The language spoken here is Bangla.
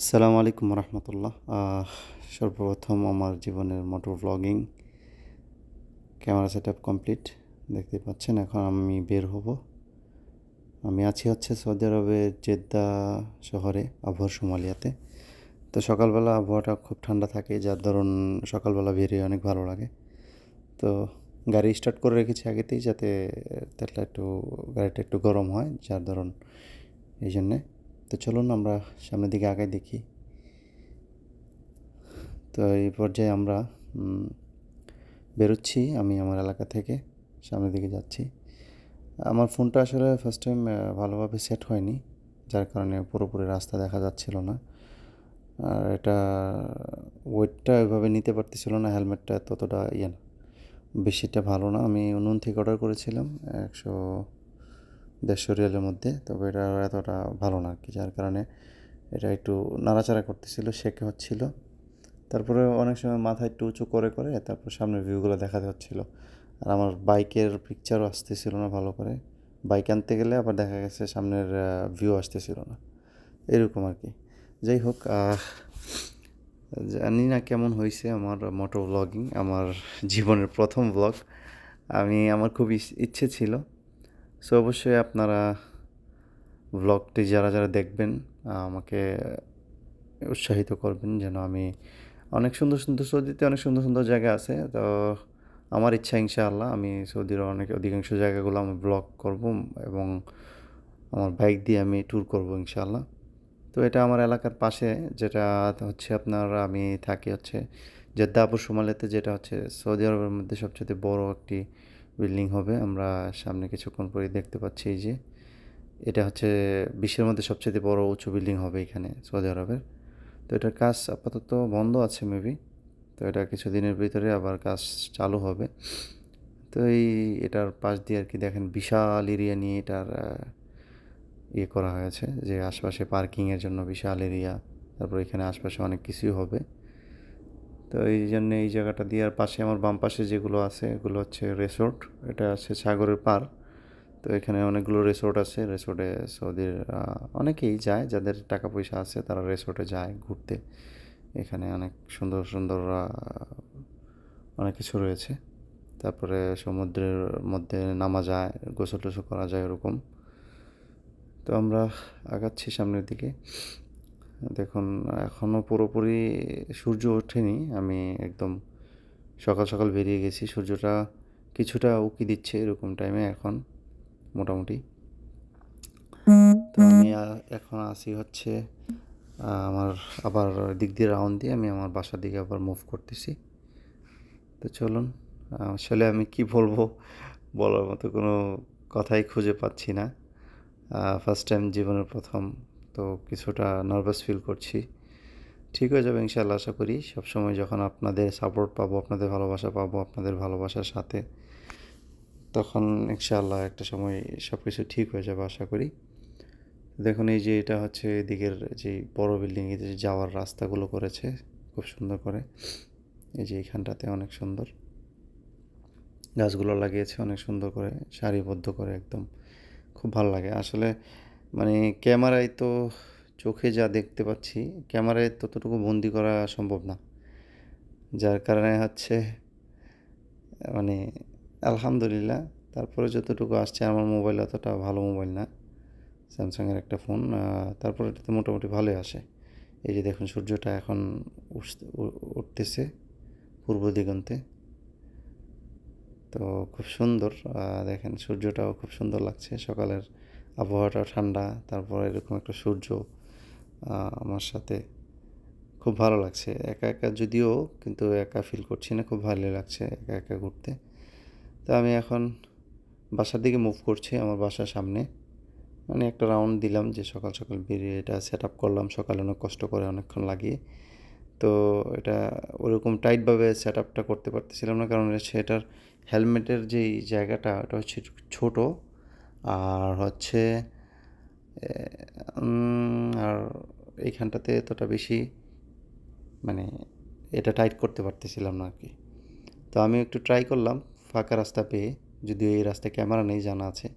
আসসালামু আলাইকুম রহমতুল্লাহ। সর্বপ্রথম আমার জীবনের motor blogging camera set up complete. দেখতে পাচ্ছেন এখন আমি বের হব। আমি আছি হচ্ছে সৌদি আরবের জেদ্দা শহরে, আবহাওয়ার সোমালিয়াতে। তো সকালবেলা আবহাওয়াটা খুব ঠান্ডা থাকে, যার দরুন সকালবেলা বেরিয়ে অনেক ভালো লাগে। তো গাড়ি স্টার্ট করে রেখেছি আগেতেই, যাতে গাড়িটা একটু গরম হয়, যার দরুন এই জন্যে। তো চলুন আমরা সামনের দিকে আগাই দেখি। তো এই পর্যায়ে আমরা বেরোচ্ছি। আমি আমার এলাকা থেকে সামনের দিকে যাচ্ছি। আমার ফোনটা আসলে ফার্স্ট টাইম ভালোভাবে সেট হয়নি, যার কারণে পুরোপুরি রাস্তা দেখা যাচ্ছিল না। আর এটা ওয়েটটা ওইভাবে নিতে পারতেছিল না, হেলমেটটা ততটা না, বেশিটা ভালো না। আমি নুন থেকে অর্ডার করেছিলাম 100-150 রিয়ালের মধ্যে, তবে এটা এতটা ভালো না আর কি, যার কারণে এটা একটু নাড়াচাড়া করতেছিল, শেকে হচ্ছিল। তারপরে অনেক সময় মাথা একটু উঁচু করে করে তারপর সামনের ভিউগুলো দেখাতে হচ্ছিলো। আর আমার বাইকের পিকচারও আসতেছিল না ভালো করে। বাইক আনতে গেলে আবার দেখা গেছে সামনের ভিউ আসতেছিল না, এরকম আর কি। যাই হোক, জানি না কেমন হয়েছে আমার মোটো ব্লগিং, আমার জীবনের প্রথম ব্লগ। আমার খুব ইচ্ছে ছিল। সো অবশ্যই আপনারা ব্লগটি যারা যারা দেখবেন আমাকে উৎসাহিত করবেন, যেন আমি অনেক সুন্দর সুন্দর সৌদিতে অনেক সুন্দর সুন্দর জায়গা আছে। তো আমার ইচ্ছা ইনশাআল্লাহ আমি সৌদির অধিকাংশ জায়গাগুলো আমি ব্লগ করব, এবং আমার বাইক দিয়ে আমি ট্যুর করব ইনশাআল্লাহ। তো এটা আমার এলাকার পাশে, যেটা হচ্ছে আপনার আমি থাকি হচ্ছে জেদ্দা আবু সুমালেতে, যেটা হচ্ছে সৌদি আরবের মধ্যে সবচেয়ে বড় একটি বিল্ডিং হবে। আমরা সামনে কিছুক্ষণ পরেই দেখতে পাচ্ছি এই যে এটা হচ্ছে বিশ্বের মধ্যে সবচেয়ে বড় উঁচু বিল্ডিং হবে এখানে সৌদি আরবের। তো এটার কাজ আপাতত বন্ধ আছে মেবি। তো এটা কিছুদিনের ভিতরে আবার কাজ চালু হবে। তো এটার পাশ দিয়ে আর কি দেখেন বিশাল এরিয়া নিয়ে এটার করা হয়েছে, যে আশপাশে পার্কিংয়ের জন্য বিশাল এরিয়া। তারপর এখানে আশপাশে অনেক কিছুই হবে। তো এই জন্য এই জায়গাটা দিয়ে, আর পাশে আমার বাম পাশে যেগুলো আছে এগুলো হচ্ছে রিসোর্ট। এটা আছে সাগরের পার। তো এখানে অনেকগুলো রিসোর্ট আছে। রিসোর্টে সৌদির অনেকেই যায়, যাদের টাকা পয়সা আছে তারা রিসোর্টে যায় ঘুরতে। এখানে অনেক সুন্দর সুন্দর অনেক কিছু রয়েছে। তারপরে সমুদ্রের মধ্যে নামা যায়, গোসল টোসল করা যায় ওরকম। তো আমরা আগাচ্ছি সামনের দিকে। দেখুন এখনও পুরোপুরি সূর্য ওঠেনি, আমি একদম সকাল সকাল বেরিয়ে গেছি। সূর্যটা কিছুটা উঁকি দিচ্ছে এরকম টাইমে এখন মোটামুটি। তো আমি এখন আসি হচ্ছে আমার আবার দিক দিয়ে রাউন্ড দিয়ে আমি আমার বাসার দিকে আবার মুভ করতেছি। তো চলুন, আসলে আমি কি বলবো, বলার মতো কোনো কথাই খুঁজে পাচ্ছি না। ফার্স্ট টাইম জীবনের প্রথম, তো কিছুটা নার্ভাস ফিল করছি। ঠিক হয়ে যাবে ইনশাআল্লাহ, আশা করি। সবসময় যখন আপনাদের সাপোর্ট পাবো, আপনাদের ভালোবাসা পাবো, আপনাদের ভালোবাসার সাথে, তখন ইনশাআল্লাহ একটা সময় সব কিছু ঠিক হয়ে যাবে আশা করি। দেখুন এই যে এটা হচ্ছে এদিকের যে বড় বিল্ডিংয়ে যে যাওয়ার রাস্তাগুলো করেছে খুব সুন্দর করে। এই যে এইখানটাতে অনেক সুন্দর গাছগুলো লাগিয়েছে, অনেক সুন্দর করে সারিবদ্ধ করে একদম, খুব ভালো লাগে আসলে। মানে ক্যামেরায় তো চোখে যা দেখতে পাচ্ছি, ক্যামেরায় ততটুকু বন্দি করা সম্ভব না, যার কারণে হচ্ছে মানে আলহামদুলিল্লাহ। তারপরে যতটুকু আসছে, আমার মোবাইল অতটা ভালো মোবাইল না, স্যামসাংয়ের একটা ফোন। তারপরে এটাতে মোটামুটি ভালোই আসে। এই যে দেখুন সূর্যটা এখন উঠতেছে পূর্ব দিগন্তে। তো খুব সুন্দর, দেখেন সূর্যটাও খুব সুন্দর লাগছে। সকালের আবহাওয়াটা ঠান্ডা, তারপর এরকম একটা সূর্য আমার সাথে, খুব ভালো লাগছে। একা একা যদিও, কিন্তু একা ফিল করছি না, খুব ভালোই লাগছে একা একা ঘুরতে। তো আমি এখন বাসার দিকে মুভ করছি, আমার বাসার সামনে। মানে একটা রাউন্ড দিলাম, যে সকাল সকাল বেরিয়ে এটা সেট আপ করলাম সকালে অনেক কষ্ট করে, অনেকক্ষণ লাগিয়ে। তো এটা ওরকম টাইটভাবে সেট আপটা করতে পারতেছিলাম না, কারণ সেটার হেলমেটের যেই জায়গাটা ওটা হচ্ছে ছোটো, আর হচ্ছে আর এইখানটাতে এতটা বেশি মানে এটা টাইট করতে পারতেছিলাম না আর কি। তো আমি একটু ট্রাই করলাম ফাঁকা রাস্তা পেয়ে, যদিও এই রাস্তায় ক্যামেরা নেই জানা আছে।